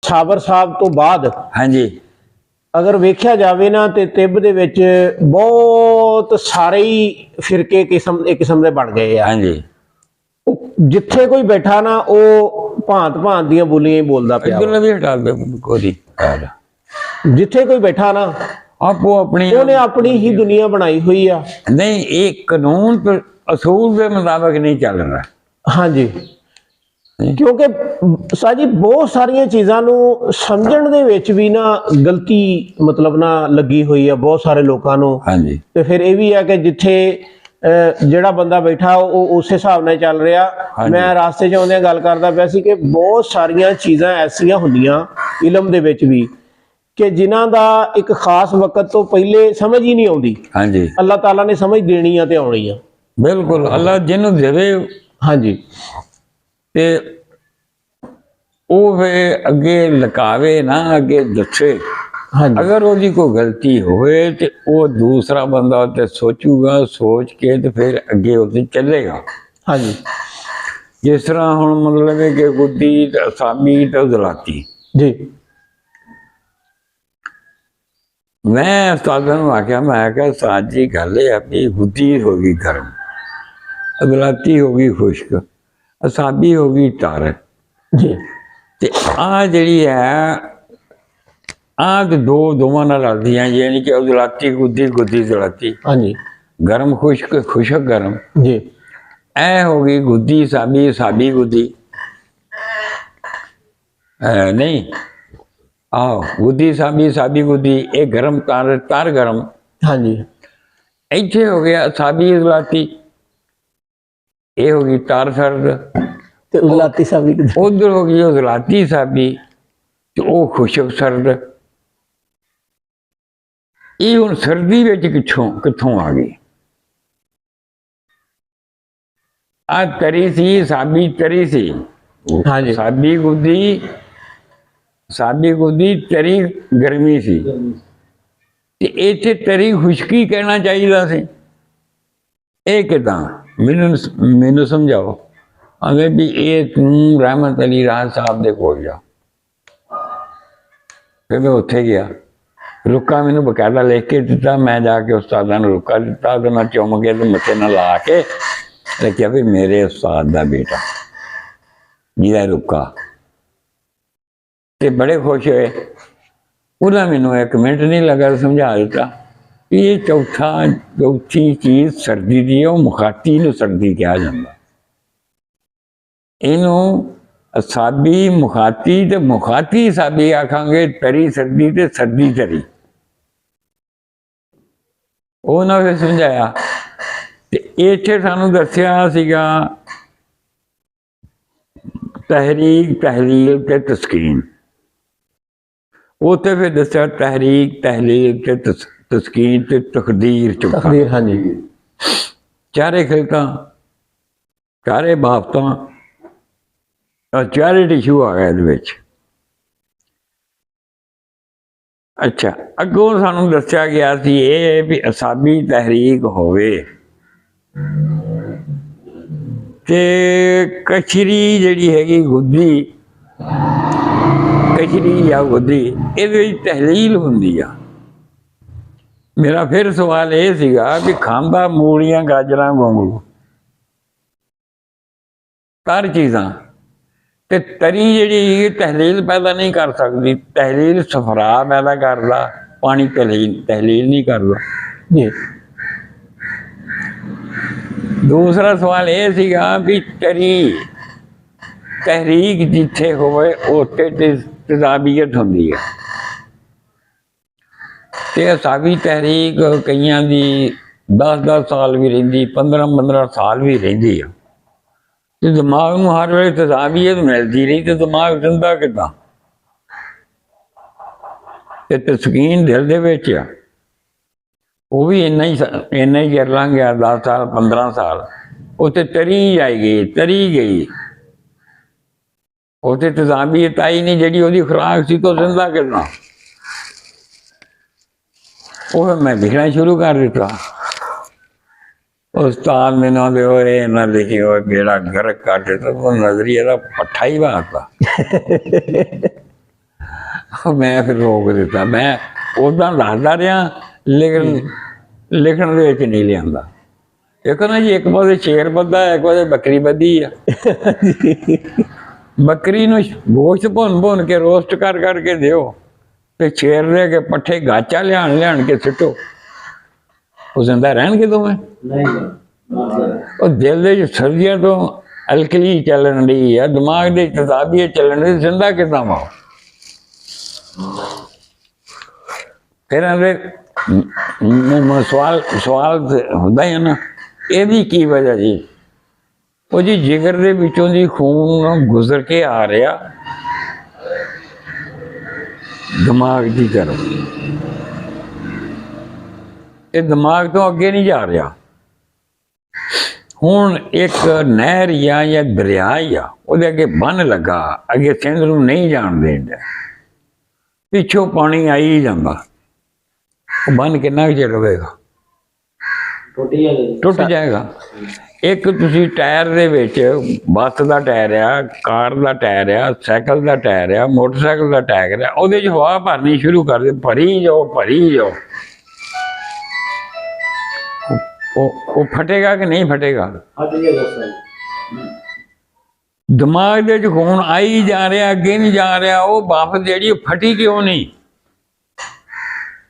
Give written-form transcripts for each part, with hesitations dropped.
ਸਾਬਰ ਸਾਹਿਬ ਤੋਂ ਬਾਅਦ ਹਾਂਜੀ ਅਗਰ ਵੇਖਿਆ ਜਾਵੇ ਨਾ ਤੇ ਤਿੱਬ ਦੇ ਵਿੱਚ ਬਹੁਤ ਸਾਰੇ ਹੀ ਫਿਰਕੇ ਕਿਸਮ ਦੇ ਬਣ ਗਏ ਆ। ਹਾਂਜੀ ਜਿੱਥੇ ਕੋਈ ਬੈਠਾ ਨਾ ਉਹ ਭਾਂਤ ਭਾਂਤ ਦੀਆਂ ਬੋਲੀਆਂ ਹੀ ਬੋਲਦਾ ਪਿਆ। ਇਧਰ ਵੀ ਹਟਾ ਦੇ ਕੋਈ ਜਿੱਥੇ ਕੋਈ ਬੈਠਾ ਨਾ ਆਪੋ ਆਪਣੀ ਉਹਨੇ ਆਪਣੀ ਹੀ ਦੁਨੀਆ ਬਣਾਈ ਹੋਈ ਆ। ਨਹੀਂ ਇਹ ਕਾਨੂੰਨ ਤੇ ਅਸੂਲ ਦੇ ਮੁਤਾਬਕ ਨਹੀਂ ਚੱਲ ਰਿਹਾ। ਹਾਂਜੀ ਕਿਉਂਕਿ ਸਾਜੀ ਬਹੁਤ ਸਾਰੀਆਂ ਚੀਜ਼ਾਂ ਨੂੰ ਸਮਝਣ ਦੇ ਵਿੱਚ ਵੀ ਨਾ ਗਲਤੀ ਮਤਲਬ ਨਾ ਲੱਗੀ ਹੋਈ ਆ ਬਹੁਤ ਸਾਰੇ ਲੋਕਾਂ ਨੂੰ। ਹਾਂਜੀ ਤੇ ਫਿਰ ਇਹ ਵੀ ਹੈ ਕਿ ਜਿੱਥੇ ਜਿਹੜਾ ਬੰਦਾ ਬੈਠਾ ਉਹ ਉਸੇ ਹਿਸਾਬ ਨਾਲ ਚੱਲ ਰਿਹਾ। ਮੈਂ ਰਾਸਤੇ 'ਚ ਆਉਂਦਿਆਂ ਗੱਲ ਕਰਦਾ ਪਿਆ ਸੀ ਕਿ ਬਹੁਤ ਸਾਰੀਆਂ ਚੀਜ਼ਾਂ ਐਸੀਆਂ ਹੁੰਦੀਆਂ ਇਲਮ ਦੇ ਵਿੱਚ ਵੀ ਕਿ ਜਿਨ੍ਹਾਂ ਦਾ ਇੱਕ ਖਾਸ ਵਕਤ ਤੋਂ ਪਹਿਲੇ ਸਮਝ ਹੀ ਨਹੀਂ ਆਉਂਦੀ। ਹਾਂਜੀ ਅੱਲਾਹ ਤਾਲਾ ਨੇ ਸਮਝ ਦੇਣੀ ਆ ਤੇ ਆਉਣੀ ਆ। ਬਿਲਕੁਲ ਅੱਲਾਹ ਜਿਹਨੂੰ ਦੇਵੇ। ਹਾਂਜੀ ਤੇ ਉਹ ਵੇ ਅੱਗੇ ਲਕਾਵੇ ਨਾ ਅੱਗੇ ਦੱਸੇ। ਹਾਂਜੀ ਅਗਰ ਉਹਦੀ ਕੋਈ ਗਲਤੀ ਹੋਵੇ ਤੇ ਉਹ ਦੂਸਰਾ ਬੰਦਾ ਉੱਤੇ ਸੋਚੂਗਾ, ਸੋਚ ਕੇ ਤੇ ਫਿਰ ਅੱਗੇ ਉਹਦੇ ਚੱਲੇਗਾ। ਹਾਂਜੀ ਜਿਸ ਤਰ੍ਹਾਂ ਹੁਣ ਮਤਲਬ ਹੈ ਕਿ ਗੁੱਦੀ ਤੇ ਅਸਾਮੀ ਤੇ ਜ਼ਲਾਤੀ। ਜੀ ਮੈਂ ਉਸਤਾਦਾਂ ਨੂੰ ਆਖਿਆ, ਮੈਂ ਕਿਹਾ ਉਸਤਾਦ ਜੀ ਗੱਲ ਇਹ ਆ ਵੀ ਗੁੱਦੀ ਹੋ ਗਈ ਗਰਮ, ਜ਼ਲਾਤੀ ਹੋ ਗਈ ਖੁਸ਼ਕ, ਅਸਾਬੀ ਹੋ ਗਈ ਤਰ ਜੀ। ਤੇ ਆ ਜਿਹੜੀ ਹੈ ਆਹ ਦੋਵਾਂ ਨਾਲ ਰਲਦੀਆਂ, ਯਾਨੀ ਕਿ ਜ਼ਲਾਤੀ ਗੁੱਦੀ, ਗੁੱਦੀ ਜ਼ਲਾਤੀ। ਹਾਂਜੀ ਗਰਮ ਖੁਸ਼ਕ, ਖੁਸ਼ਕ ਗਰਮ। ਜੀ ਐ ਹੋ ਗਈ ਗੁੱਦੀ ਸਾਬੀ, ਸਾਬੀ ਗੁੱਦੀ। ਨਹੀਂ ਆਹ ਗੁੱਦੀ ਸਾਬੀ, ਸਾਬੀ ਗੁੱਦੀ, ਇਹ ਗਰਮ ਤਾਰ, ਤਾਰ ਗਰਮ। ਹਾਂਜੀ ਇੱਥੇ ਹੋ ਗਿਆ ਸਾਬੀ ਜ਼ਲਾਤੀ, ਇਹ ਹੋ ਗਈ ਤਾਰ ਸਰਦ। ਤੇ ਉਜ਼ਲਾਤੀ ਸਾਬੀ ਉਧਰ ਹੋ ਗਈ ਜ਼ਲਾਤੀ ਸਾਬੀ ਤੇ ਉਹ ਖੁਸ਼ਕ ਸਰਦ। ਇਹ ਹੁਣ ਸਰਦੀ ਵਿੱਚ ਕਿੱਥੋਂ ਆ ਗਈ? ਆ ਤਰੀ ਸੀ, ਸਾਬੀ ਤਰੀ ਸੀ। ਹਾਂਜੀ ਸਾਬੀ ਗੁੱਦੀ, ਸਾਬੀ ਗੁੱਦੀ ਤਰੀ ਗਰਮੀ ਸੀ ਤੇ ਇੱਥੇ ਤਰੀ ਖੁਸ਼ਕੀ ਕਹਿਣਾ ਚਾਹੀਦਾ ਸੀ। ਇਹ ਕਿਦਾਂ? ਮੈਨੂੰ ਸਮਝਾਓ। ਆਂਦੇ ਵੀ ਇਹ ਤੂੰ ਰਹਿਮਤ ਅਲੀ ਰਾਜ ਸਾਹਿਬ ਦੇ ਕੋਲ ਜਾ। ਫਿਰ ਮੈਂ ਉੱਥੇ ਗਿਆ, ਰੁੱਕਾ ਮੈਨੂੰ ਬਕਾਇਦਾ ਲਿਖ ਕੇ ਦਿੱਤਾ। ਮੈਂ ਜਾ ਕੇ ਉਸਤਾਦਾਂ ਨੂੰ ਰੁੱਕਾ ਦਿੱਤਾ, ਉਹਦੇ ਨਾਲ ਚੁੰਮ ਕੇ ਤੇ ਮੱਥੇ ਨਾਲ ਲਾ ਕੇ ਰੱਖਿਆ ਵੀ ਮੇਰੇ ਉਸਤਾਦ ਦਾ ਬੇਟਾ ਜਿਹਦਾ ਰੁੱਕਾ। ਤੇ ਬੜੇ ਖੁਸ਼ ਹੋਏ। ਉਹਨਾਂ ਮੈਨੂੰ ਇੱਕ ਮਿੰਟ ਨਹੀਂ ਲੱਗਾ, ਸਮਝਾ ਦਿੱਤਾ ਵੀ ਇਹ ਚੌਥੀ ਚੀਜ਼ ਸਰਦੀ ਦੀ ਹੈ, ਉਹ ਮੁਖਾਤੀ ਨੂੰ ਸਰਦੀ ਕਿਹਾ ਜਾਂਦਾ। ਇਹਨੂੰ ਸਾਬੀ ਮੁਖਾਤੀ ਤੇ ਮੁਖਾਤੀ ਸਾਬੀ ਆਖਾਂਗੇ, ਤਰੀ ਸਰਦੀ ਤੇ ਸਰਦੀ ਤਰੀ। ਉਹਨਾਂ ਨੇ ਸਮਝਾਇਆ ਤੇ ਇੱਥੇ ਸਾਨੂੰ ਦੱਸਿਆ ਸੀਗਾ ਤਹਿਰੀਕ, ਤਹਿਲੀਲ ਤੇ ਤਸਕੀਨ। ਉੱਥੇ ਫਿਰ ਦੱਸਿਆ ਤਹਿਰੀਕ, ਤਹਿਲੀਲ ਤੇ ਤਸਕੀਨ ਤੇ ਤਕਦੀਰ। ਤਕਦੀਰ ਹਾਂਜੀ। ਚਾਰੇ ਖਿਲਤਾਂ, ਚਾਰੇ ਬਾਫਤਾਂ, ਚਾਰੇ ਟਿਸ਼ੂ ਆ ਗਿਆ ਇਹਦੇ ਵਿੱਚ। ਅੱਛਾ, ਅੱਗੋਂ ਸਾਨੂੰ ਦੱਸਿਆ ਗਿਆ ਸੀ ਇਹ ਵੀ ਅਸਾਬੀ ਤਹਿਰੀਕ ਹੋਵੇ ਤੇ ਕਚਰੀ ਜਿਹੜੀ ਹੈਗੀ ਗੁੱਦੀ, ਕਚਰੀ ਜਾਂ ਗੁੱਦੀ, ਇਹਦੇ ਵਿੱਚ ਤਹਿਲੀਲ ਹੁੰਦੀ ਆ। ਮੇਰਾ ਫਿਰ ਸਵਾਲ ਇਹ ਸੀਗਾ ਵੀ ਖਾਂਦਾ ਮੂਲੀਆਂ, ਗਾਜਰਾਂ, ਗੋਂਗਲੂ, ਹਰ ਚੀਜ਼ਾਂ ਤੇ ਤਰੀ ਜਿਹੜੀ ਤਹਿਲੀਲ ਪੈਦਾ ਨਹੀਂ ਕਰ ਸਕਦੀ। ਤਹਿਲੀਲ ਸਫਰਾ ਪੈਦਾ ਕਰਦਾ, ਪਾਣੀ ਤਹਿਲੀਲ ਨਹੀਂ ਕਰਦਾ ਜੀ। ਦੂਸਰਾ ਸਵਾਲ ਇਹ ਸੀਗਾ ਵੀ ਤਰੀ ਤਹਿਰੀਕ ਜਿੱਥੇ ਹੋਵੇ ਉੱਥੇ ਤਜ਼ਾਬੀਅਤ ਹੁੰਦੀ ਹੈ ਤੇ ਅਸਾਬੀ ਤਹਿਰੀਕ ਕਈਆਂ ਦੀ 10-10 ਸਾਲ ਵੀ ਰਹਿੰਦੀ, 15-15 ਸਾਲ ਵੀ ਰਹਿੰਦੀ ਆ। ਤੇ ਦਿਮਾਗ ਨੂੰ ਹਰ ਵੇਲੇ ਤਜ਼ਾਬੀਅਤ ਮਿਲਦੀ ਰਹੀ ਤੇ ਦਿਮਾਗ ਜ਼ਿੰਦਾ ਕਿੱਦਾਂ? ਤੇ ਤਸਕੀਨ ਦਿਲ ਦੇ ਵਿੱਚ ਆ, ਉਹ ਵੀ ਇੰਨਾ ਹੀ ਕਰ ਲਾਂਗੇ 10 ਸਾਲ 15 ਸਾਲ। ਉੱਥੇ ਤਰੀ ਆਏਗੀ, ਤਰੀ ਗਈ, ਉੱਥੇ ਤਜ਼ਾਬੀਅਤ ਆਈ ਨਹੀਂ ਜਿਹੜੀ ਉਹਦੀ ਖੁਰਾਕ ਸੀ ਤੋਂ ਜ਼ਿੰਦਾ ਕਿੱਦਾਂ? ਉਹ ਮੈਂ ਲਿਖਣਾ ਸ਼ੁਰੂ ਕਰ ਦਿੱਤਾ। ਉਸਤਾਦ ਮੈਨੂੰ ਦੇ ਹੋਏ ਨਾ ਲਿਖੀ ਹੋਏ ਬੇੜਾ ਗਰਕ ਕਰ ਦਿੱਤਾ। ਉਹ ਨਜ਼ਰੀਏ ਦਾ ਪੱਠਾ ਹੀ ਬਾਤਾ। ਮੈਂ ਫਿਰ ਰੋਕ ਦਿੱਤਾ। ਮੈਂ ਉੱਦਾਂ ਦੱਸਦਾ ਰਿਹਾ, ਲੇਕਿਨ ਲਿਖਣ ਦੇ ਵਿੱਚ ਨਹੀਂ ਲਿਆਂਦਾ। ਇੱਕ ਨਾ ਜੀ, ਇੱਕ ਪਾਸੇ ਸ਼ੇਰ ਬੱਧਾ, ਇੱਕ ਪਾਸੇ ਬੱਕਰੀ ਬੱਧੀ ਆ। ਬੱਕਰੀ ਨੂੰ ਗੋਸ਼ਤ ਭੁੰਨ ਕੇ ਰੋਸਟ ਕਰਕੇ ਦਿਓ, ਤੇ ਸ਼ੇਰ ਦੇ ਕੇ ਪੱਠੇ ਗਾਚਾ ਲਿਆਣ ਕੇ ਸਿੱਟੋ, ਉਹ ਜ਼ਿੰਦਾ ਰਹਿਣਗੇ ਦੋਵੇਂ? ਉਹ ਦਿਲ ਦੇ ਵਿੱਚ ਸਰਦੀਆਂ ਤੋਂ ਅਲਕਲੀ ਚੱਲਣ ਦੀ ਆ, ਦਿਮਾਗ ਦੇ ਤਜ਼ਾਬੀਏ ਚੱਲਣ ਦੀ, ਜ਼ਿੰਦਾ ਕਿੱਦਾਂ ਵਾ? ਫਿਰ ਸਵਾਲ ਹੁੰਦਾ ਹੈ ਨਾ, ਇਹਦੀ ਕੀ ਵਜ੍ਹਾ ਜੀ? ਉਹ ਜੀ ਜਿਗਰ ਦੇ ਵਿੱਚੋਂ ਦੀ ਖੂਨ ਗੁਜ਼ਰ ਕੇ ਆ ਰਿਹਾ ਦਿਮਾਗ ਦੀ ਤਰਫ, ਇਹ ਦਿਮਾਗ ਤੋਂ ਅੱਗੇ ਨਹੀਂ ਜਾ ਰਿਹਾ। ਹੁਣ ਇੱਕ ਨਹਿਰ ਜਾਂ ਦਰਿਆ ਹੀ ਆ, ਉਹਦੇ ਅੱਗੇ ਬੰਨ ਲੱਗਾ, ਅੱਗੇ ਸਿੰਧ ਨੂੰ ਨਹੀਂ ਜਾਣ ਦੇਂਦਾ, ਪਿੱਛੋਂ ਪਾਣੀ ਆਈ ਹੀ ਜਾਂਦਾ, ਉਹ ਬੰਨ ਕਿੰਨਾ ਕੁ ਚਿਰ ਰਹੇਗਾ? ਟੁੱਟ ਜਾਏਗਾ। ਇੱਕ ਤੁਸੀਂ ਟਾਇਰ ਦੇ ਵਿੱਚ, ਬੱਸ ਦਾ ਟਾਇਰ ਆ, ਕਾਰ ਦਾ ਟਾਇਰ ਆ, ਸਾਈਕਲ ਦਾ ਟਾਇਰ ਆ, ਮੋਟਰਸਾਈਕਲ ਦਾ ਟਾਇਰ ਆ, ਉਹਦੇ 'ਚ ਹਵਾ ਭਰਨੀ ਸ਼ੁਰੂ ਕਰ ਦੇ, ਭਰੀ ਜਾਓ, ਉਹ ਫਟੇਗਾ ਕਿ ਨਹੀਂ ਫਟੇਗਾ? ਦਿਮਾਗ ਦੇ ਵਿੱਚ ਖੂਨ ਆਈ ਜਾ ਰਿਹਾ, ਅੱਗੇ ਨਹੀਂ ਜਾ ਰਿਹਾ, ਉਹ ਵਾਪਸ ਜਿਹੜੀ ਫਟੀ ਕਿਉਂ ਨਹੀਂ?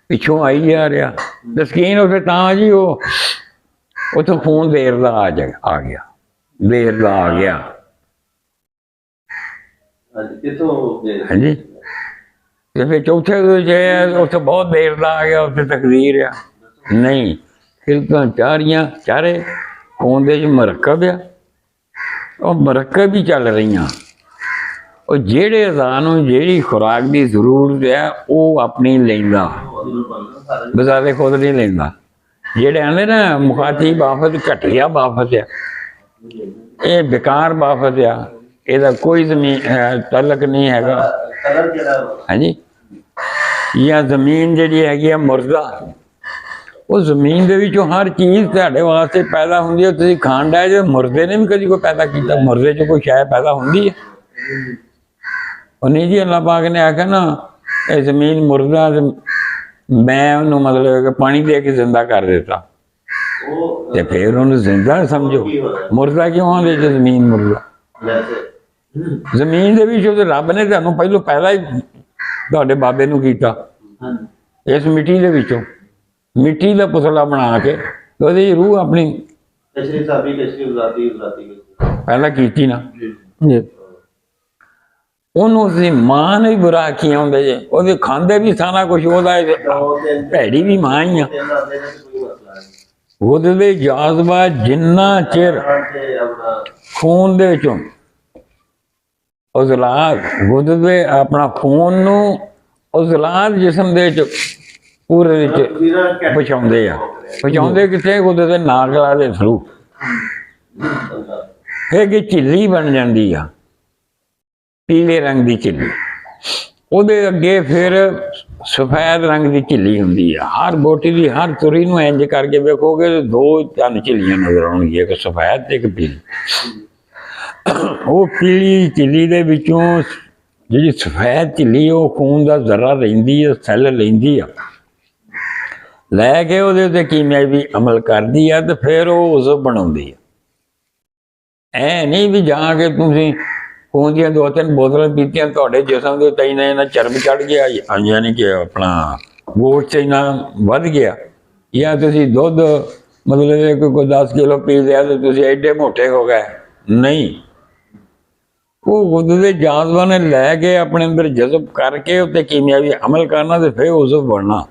ਪਿੱਛੋਂ ਆਈ ਜਾ ਰਿਹਾ। ਸਕੀਨ ਉੱਥੇ ਤਾਂ ਜੀ, ਉਹ ਉੱਥੋਂ ਖੂਨ ਦੇਰ ਦਾ ਆ ਗਿਆ, ਦੇਰ ਦਾ ਆ ਗਿਆ। ਹਾਂਜੀ, ਤੇ ਫਿਰ ਚੌਥੇ ਉੱਥੇ ਬਹੁਤ ਦੇਰ ਦਾ ਆ ਗਿਆ, ਉੱਥੇ ਤਕਦੀਰ ਆ। ਨਹੀਂ, ਖਿਲਕਾਂ ਚਾਰੇ ਖੂਨ ਦੇ 'ਚ ਮਰਕਬ ਆ, ਉਹ ਮਰਕਬ ਹੀ ਚੱਲ ਰਹੀਆਂ। ਉਹ ਜਿਹੜੇ ਅਜ਼ਾ ਨੂੰ ਜਿਹੜੀ ਖੁਰਾਕ ਦੀ ਜ਼ਰੂਰਤ ਹੈ ਉਹ ਆਪਣੀ ਲੈਂਦਾ, ਬਜ਼ਾਰੇ ਖੁਦ ਨਹੀਂ ਲੈਂਦਾ। ਜਿਹੜੇ ਆਂਦੇ ਨਾ ਮੁਖਾਤਿਬ ਆਫਤ, ਘਟੀਆ ਬਾਫਤ ਆ, ਇਹ ਬੇਕਾਰ ਬਾਫਤ ਆ, ਇਹਦਾ ਕੋਈ ਤਲਕ ਨਹੀਂ ਹੈਗਾ। ਹਾਂਜੀ, ਜਾਂ ਜ਼ਮੀਨ ਜਿਹੜੀ ਹੈਗੀ ਆ ਮੁਰਦਾ, ਉਹ ਜ਼ਮੀਨ ਦੇ ਵਿੱਚੋਂ ਹਰ ਚੀਜ਼ ਤੁਹਾਡੇ ਵਾਸਤੇ ਪੈਦਾ ਹੁੰਦੀ ਹੈ, ਤੁਸੀਂ ਖਾਣ ਦਾ ਜੇ ਮੁਰਦੇ ਨੇ ਵੀ ਕਦੀ ਕੋਈ ਪੈਦਾ ਕੀਤਾ? ਮੁਰਦੇ 'ਚ ਕੋਈ ਸ਼ੈ ਪੈਦਾ ਹੁੰਦੀ ਹੈ? ਉਹ ਨਹੀਂ ਜੀ। ਅੱਲਾਹ ਪਾਕ ਨੇ ਆਖਿਆ ਨਾ, ਇਹ ਜ਼ਮੀਨ ਮੁਰਦਾ, ਮੈਂ ਉਹਨੂੰ ਮਤਲਬ ਕਿ ਪਾਣੀ ਦੇ ਕੇ ਜ਼ਿੰਦਾ ਕਰ ਦਿੱਤਾ, ਤੇ ਫਿਰ ਉਹਨੂੰ ਜ਼ਿੰਦਾ ਸਮਝੋ। ਮੁਰਦਾ ਕਿਉਂ ਆਉਂਦੇ ਜੇ ਜ਼ਮੀਨ ਮੁਰਦਾ? ਜ਼ਮੀਨ ਦੇ ਵਿੱਚ ਉਹਦੇ ਰੱਬ ਨੇ ਤੁਹਾਨੂੰ ਪਹਿਲੋਂ ਪੈਦਾ ਹੀ ਤੁਹਾਡੇ ਬਾਬੇ ਨੂੰ ਕੀਤਾ, ਇਸ ਮਿੱਟੀ ਦੇ ਵਿੱਚੋਂ, ਮਿੱਟੀ ਦਾ ਪੁਤਲਾ ਬਣਾ ਕੇ ਉਹਦੀ ਰੂਹ ਆਪਣੀ ਪਹਿਲਾਂ ਕੀਤੀ ਨਾ। ਉਹਨੂੰ ਅਸੀਂ ਮਾਂ ਨੇ ਬੁਰਾ ਆਖੀਆਂ ਹੁੰਦੇ ਜੇ, ਉਹਦੇ ਖਾਂਦੇ ਵੀ ਸਾਰਾ ਕੁਛ, ਉਹਦਾ ਭੈੜੀ ਵੀ ਮਾਂ ਹੀ ਆ। ਉਹਦੇ ਜਾਜ਼ਬਾ ਜਿੰਨਾ ਚਿਰ ਖੂਨ ਦੇ ਵਿੱਚੋਂ ਉਜ਼ਲਾਤ, ਉਹਦੇ ਆਪਣਾ ਖੂਨ ਨੂੰ ਉਜ਼ਲਾਤ ਜਿਸਮ ਦੇ ਵਿੱਚ ਪੂਰੇ ਵਿੱਚ ਪਹੁੰਚਾਉਂਦੇ ਆ। ਪਹੁੰਚਾਉਂਦੇ ਕਿੱਥੇ? ਉਹਦੇ ਤੇ ਨਾਗਲਾ ਦੇ ਥਰੂ। ਫਿਰ ਕਿ ਝਿੱਲੀ ਬਣ ਜਾਂਦੀ ਆ, ਪੀਲੇ ਰੰਗ ਦੀ ਝਿੱਲੀ। ਉਹਦੇ ਅੱਗੇ ਫਿਰ ਸਫੈਦ ਰੰਗ ਦੀ ਝਿੱਲੀ ਹੁੰਦੀ ਆ। ਹਰ ਬੋਟੀ ਦੀ ਹਰ ਤੁਰੀ ਨੂੰ ਇੰਜ ਕਰਕੇ ਵੇਖੋਗੇ ਦੋ ਤਿੰਨ ਝਿੱਲੀਆਂ ਨਜ਼ਰ ਆਉਣਗੀਆਂ, ਇੱਕ ਸਫੈਦ ਤੇ ਇੱਕ ਪੀਲੀ। ਉਹ ਪੀਲੀ ਝਿੱਲੀ ਦੇ ਵਿੱਚੋਂ ਜਿਹੜੀ ਸਫੈਦ ਝਿੱਲੀ, ਉਹ ਖੂਨ ਦਾ ਜ਼ਰਾ ਲੈਂਦੀ ਆ, ਸੈੱਲ ਲੈਂਦੀ ਆ, ਲੈ ਕੇ ਉਹਦੇ ਉੱਤੇ ਕੀਮਿਆਵੀ ਅਮਲ ਕਰਦੀ ਆ, ਤੇ ਫਿਰ ਉਹ ਉਜ਼ਵ ਬਣਾਉਂਦੀ ਆ। ਐ ਨਹੀਂ ਵੀ ਜਾ ਕੇ ਤੁਸੀਂ ਖੂਨ ਦੀਆਂ 2-3 ਬੋਤਲਾਂ ਪੀਤੀਆਂ, ਤੁਹਾਡੇ ਜਿਸਮ ਦੇ ਉੱਤੇ ਇਹਨਾਂ ਚਰਬ ਚੜ੍ਹ ਗਿਆ, ਯਾਨੀ ਕਿ ਆਪਣਾ ਗੋਸ਼ਤ ਇੰਨਾ ਵੱਧ ਗਿਆ, ਜਾਂ ਤੁਸੀਂ ਦੁੱਧ ਮਤਲਬ ਕੋਈ 10 ਕਿਲੋ ਪੀ ਲਿਆ ਤੇ ਤੁਸੀਂ ਐਡੇ ਮੋਟੇ ਹੋ ਗਏ। ਨਹੀਂ, ਉਹ ਉਹਦੇ ਜਾਜ਼ਬਾ ਨੇ ਲੈ ਕੇ ਆਪਣੇ ਅੰਦਰ ਜਜ਼ਬ ਕਰਕੇ ਉੱਤੇ ਕੀਮਿਆਵੀ ਅਮਲ ਕਰਨਾ, ਤੇ ਫਿਰ ਉਜ਼ਵ ਬਣਨਾ।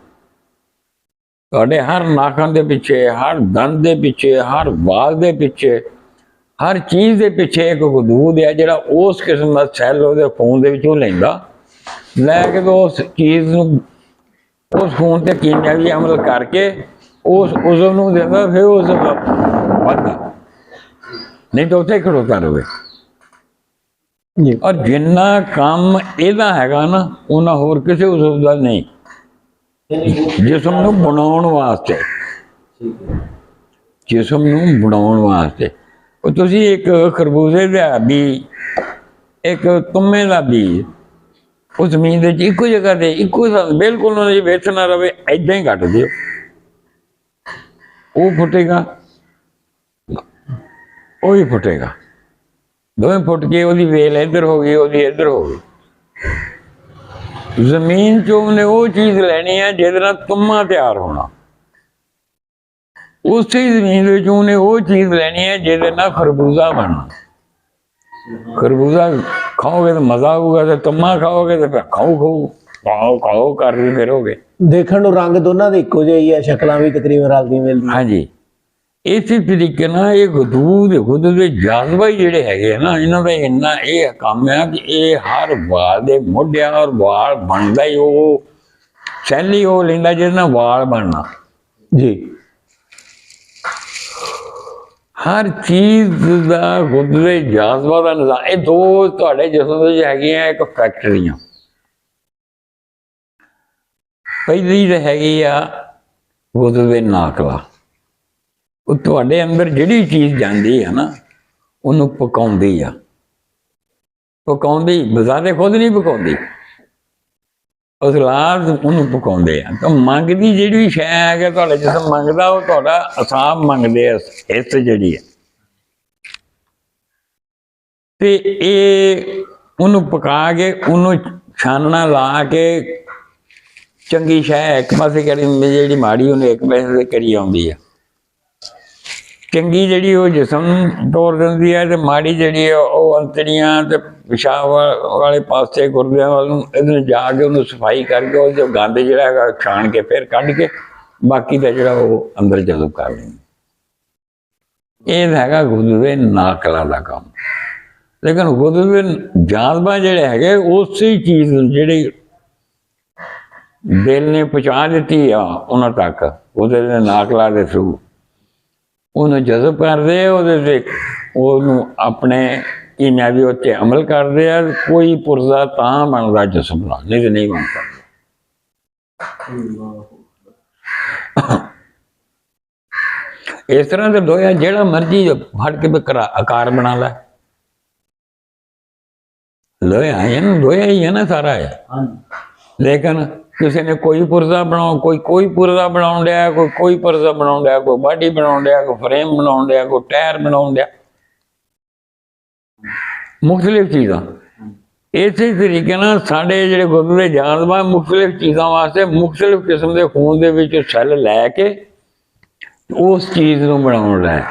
ਤੁਹਾਡੇ ਹਰ ਨਾਖਣ ਦੇ ਪਿੱਛੇ, ਹਰ ਦੰਦ ਦੇ ਪਿੱਛੇ, ਹਰ ਵਾਲ ਦੇ ਪਿੱਛੇ, ਹਰ ਚੀਜ਼ ਦੇ ਪਿੱਛੇ ਇੱਕ ਹਦੂਦ ਹੈ, ਜਿਹੜਾ ਉਸ ਕਿਸਮ ਦਾ ਸੈੱਲ ਉਹਦੇ ਖੂਨ ਦੇ ਵਿੱਚੋਂ ਲੈਂਦਾ, ਲੈ ਕੇ ਉਸ ਚੀਜ਼ ਨੂੰ, ਉਸ ਖੂਨ ਤੇ ਕੀਮਿਆਵੀ ਅਮਲ ਕਰਕੇ ਉਸ ਉਜ਼ਵ ਨੂੰ ਦਿੰਦਾ, ਫਿਰ ਉਸ ਵੱਧਦਾ, ਨਹੀਂ ਤਾਂ ਉੱਥੇ ਖੜੋਤਾ ਰਹੇ। ਔਰ ਜਿੰਨਾ ਕੰਮ ਇਹਦਾ ਹੈਗਾ ਨਾ, ਉਹਨਾਂ ਹੋਰ ਕਿਸੇ ਉਜ਼ਵ ਦਾ ਨਹੀਂ। ਜਿਸਮ ਨੂੰ ਬਣਾਉਣ ਵਾਸਤੇ, ਜਿਸਮ ਨੂੰ ਬਣਾਉਣ ਵਾਸਤੇ ਉਹ ਤੁਸੀਂ ਇੱਕ ਖਰਬੂਜ਼ੇ ਦਾ ਬੀਜ, ਇੱਕ ਤੁੰਮੇ ਦਾ ਬੀਜ, ਉਹ ਜ਼ਮੀਨ ਦੇ ਵਿੱਚ ਇੱਕੋ ਜਗ੍ਹਾ ਤੇ ਇੱਕੋ ਬਿਲਕੁਲ ਉਹਨਾਂ ਦੀ ਵਿੱਚ ਨਾ ਰਵੇ, ਏਦਾਂ ਹੀ ਕੱਟ ਦਿਓ, ਉਹ ਫੁੱਟੇਗਾ, ਉਹ ਹੀ ਫੁੱਟੇਗਾ। ਦੋਵੇਂ ਫੁੱਟ ਕੇ ਉਹਦੀ ਵੇਲ ਇੱਧਰ ਹੋ ਗਈ, ਉਹਦੀ ਇੱਧਰ ਹੋ ਗਈ। ਜ਼ਮੀਨ ਚੋਂ ਉਹਨੇ ਉਹ ਚੀਜ਼ ਲੈਣੀ ਹੈ ਜਿਹਦੇ ਨਾਲ ਤੁੰਮਾ ਤਿਆਰ ਹੋਣਾ, ਉਸੇ ਜ਼ਮੀਨ ਵਿੱਚ ਉਹਨੇ ਉਹ ਚੀਜ਼ ਲੈਣੀ ਹੈ ਜਿਹਦੇ ਨਾਲ ਖਰਬੂਜ਼ਾ ਬਣਨਾ। ਖਰਬੂਜ਼ਾ ਖਾਓਗੇ ਤਾਂ ਮਜ਼ਾ ਆਊਗਾ, ਤੇ ਤੁੰਮਾ ਖਾਓਗੇ ਤਾਂ ਫਿਰ ਖਾਓ ਕਰਦੇ ਫਿਰੋਗੇ। ਦੇਖਣ ਨੂੰ ਰੰਗ ਦੋਨਾਂ ਦੇ ਇੱਕੋ ਜਿਹੇ ਹੀ ਆ, ਸ਼ਕਲਾਂ ਵੀ ਤਕਰੀਬਨ ਰਲਦੀਆਂ ਮਿਲਦੀਆਂ। ਹਾਂਜੀ, ਇਸੇ ਤਰੀਕੇ ਨਾਲ ਇਹ ਖੁਦ ਦੇ ਜਜ਼ਬਾ ਹੀ ਜਿਹੜੇ ਹੈਗੇ ਆ ਨਾ, ਇਹਨਾਂ ਦਾ ਇੰਨਾ ਇਹ ਕੰਮ ਹੈ ਕਿ ਇਹ ਹਰ ਵਾਲ ਦੇ ਮੋਢਿਆਂ ਔਰ ਵਾਲ ਬਣਦਾ ਹੀ ਉਹ ਸ਼ੈਲੀ ਉਹ ਲੈਂਦਾ ਜਿਹਦੇ ਨਾਲ ਵਾਲ ਬਣਨਾ ਜੀ। ਹਰ ਚੀਜ਼ ਦਾ ਖੁਦ ਦੇ ਜਜ਼ਬਾ ਦਾ ਨਿਜ਼ਾਮ। ਇਹ ਦੋ ਤੁਹਾਡੇ ਜਿਸਮ ਵਿੱਚ ਹੈਗੀਆਂ ਇੱਕ ਫੈਕਟਰੀਆਂ। ਪਹਿਲੀ ਤਾਂ ਹੈਗੀ ਆ ਖੁਦ ਦੇ ਨਾਕਲਾ। ਉਹ ਤੁਹਾਡੇ ਅੰਦਰ ਜਿਹੜੀ ਚੀਜ਼ ਜਾਂਦੀ ਹੈ ਨਾ ਉਹਨੂੰ ਪਕਾਉਂਦੀ ਆ, ਪਕਾਉਂਦੀ ਬਜ਼ਾਰੇ ਖੁਦ ਨਹੀਂ ਪਕਾਉਂਦੀ, ਉਸ ਲਾਜ਼ ਉਹਨੂੰ ਪਕਾਉਂਦੇ ਆ। ਤਾਂ ਮੰਗਦੀ ਜਿਹੜੀ ਸ਼ੈ ਹੈਗਾ ਤੁਹਾਡੇ ਜਿਸਮ ਮੰਗਦਾ, ਉਹ ਤੁਹਾਡਾ ਅਸਾਬ ਮੰਗਦੇ ਆ, ਹਿੱਸ ਜਿਹੜੀ ਹੈ। ਤੇ ਇਹ ਉਹਨੂੰ ਪਕਾ ਕੇ ਉਹਨੂੰ ਛਾਨਣਾ ਲਾ ਕੇ ਚੰਗੀ ਸ਼ੈ ਇੱਕ ਪਾਸੇ ਕਰੀ ਹੁੰਦੀ, ਜਿਹੜੀ ਮਾੜੀ ਉਹਨੇ ਇੱਕ ਪਾਸੇ ਕਰੀ ਆਉਂਦੀ ਆ। ਚੰਗੀ ਜਿਹੜੀ ਉਹ ਜਿਸਮ ਤੋੜ ਦਿੰਦੀ ਹੈ, ਤੇ ਮਾੜੀ ਜਿਹੜੀ ਉਹ ਅੰਤੜੀਆਂ ਤੇ ਪਿਸ਼ਾਬ ਵਾਲੇ ਪਾਸੇ ਗੁਰਦਿਆਂ ਵੱਲ ਨੂੰ ਇਹਦੇ ਜਾ ਕੇ ਉਹਨੂੰ ਸਫਾਈ ਕਰਕੇ ਉਹ ਜੋ ਗੰਦ ਜਿਹੜਾ ਹੈਗਾ ਛਾਣ ਕੇ ਫਿਰ ਕੱਢ ਕੇ ਬਾਕੀ ਦਾ ਜਿਹੜਾ ਉਹ ਅੰਦਰ ਜਜ਼ਬ ਕਰ ਲੈਂਦੇ। ਇਹ ਹੈਗਾ ਗੁਰਦੇ ਨਾਕਲਾਂ ਦਾ ਕੰਮ। ਲੇਕਿਨ ਗੁਰਦੇ ਜਾਜ਼ਬਾ ਜਿਹੜੇ ਹੈਗੇ ਉਸੇ ਚੀਜ਼ ਜਿਹੜੀ ਦਿਲ ਨੇ ਪਹੁੰਚਾ ਦਿੱਤੀ ਆ ਉਹਨਾਂ ਤੱਕ, ਉਹਦੇ ਨਾਕਲਾਂ ਦੇ ਥਰੂ ਉਹਨੂੰ ਜਜ਼ਬ ਕਰਦੇ, ਉਹਦੇ ਤੇ ਉਹਨੂੰ ਆਪਣੇ ਕੀਮਿਆਵੀ ਉੱਤੇ ਅਮਲ ਕਰਦੇ ਆ। ਕੋਈ ਪੁਰਜ਼ਾ ਤਾਂ ਬਣਦਾ ਜਿਸਮ ਨਾਲ, ਨਹੀਂ ਤੇ ਨਹੀਂ ਬਣ ਸਕਦਾ। ਇਸ ਤਰ੍ਹਾਂ ਦੇ ਲੋਹਾ ਜਿਹੜਾ ਮਰਜੀ ਫੜ ਕੇ ਆਕਾਰ ਬਣਾ ਲੈ, ਲੋਹਾ ਹੀ ਹੈ ਨਾ ਸਾਰਾ ਹੈ। ਲੇਕਿਨ ਕਿਸੇ ਨੇ ਕੋਈ ਪੁਰਜ਼ਾ ਬਣਾਓ, ਕੋਈ ਪੁਰਜ਼ਾ ਬਣਾਉਣ ਡਿਆ, ਕੋਈ ਪੁਰਜ਼ਾ ਬਣਾਉਣ ਡਿਆ, ਕੋਈ ਬਾਡੀ ਬਣਾਉਣ ਡਿਆ, ਕੋਈ ਫਰੇਮ ਬਣਾਉਣ ਡਿਆ, ਕੋਈ ਟਾਇਰ ਬਣਾਉਣ ਡਿਆ, ਮੁਖਤਲਿਫ ਚੀਜ਼ਾਂ। ਇਸੇ ਤਰੀਕੇ ਨਾਲ ਸਾਡੇ ਜਿਹੜੇ ਗੁਰਦੇ ਜਾਜ਼ਬਾ ਮੁਖਤਲਿਫ ਚੀਜ਼ਾਂ ਵਾਸਤੇ ਮੁਖਤਲਿਫ ਕਿਸਮ ਦੇ ਖੂਨ ਦੇ ਵਿੱਚ ਸੈੱਲ ਲੈ ਕੇ ਉਸ ਚੀਜ਼ ਨੂੰ ਬਣਾਉਣ ਦਾ ਹੈ।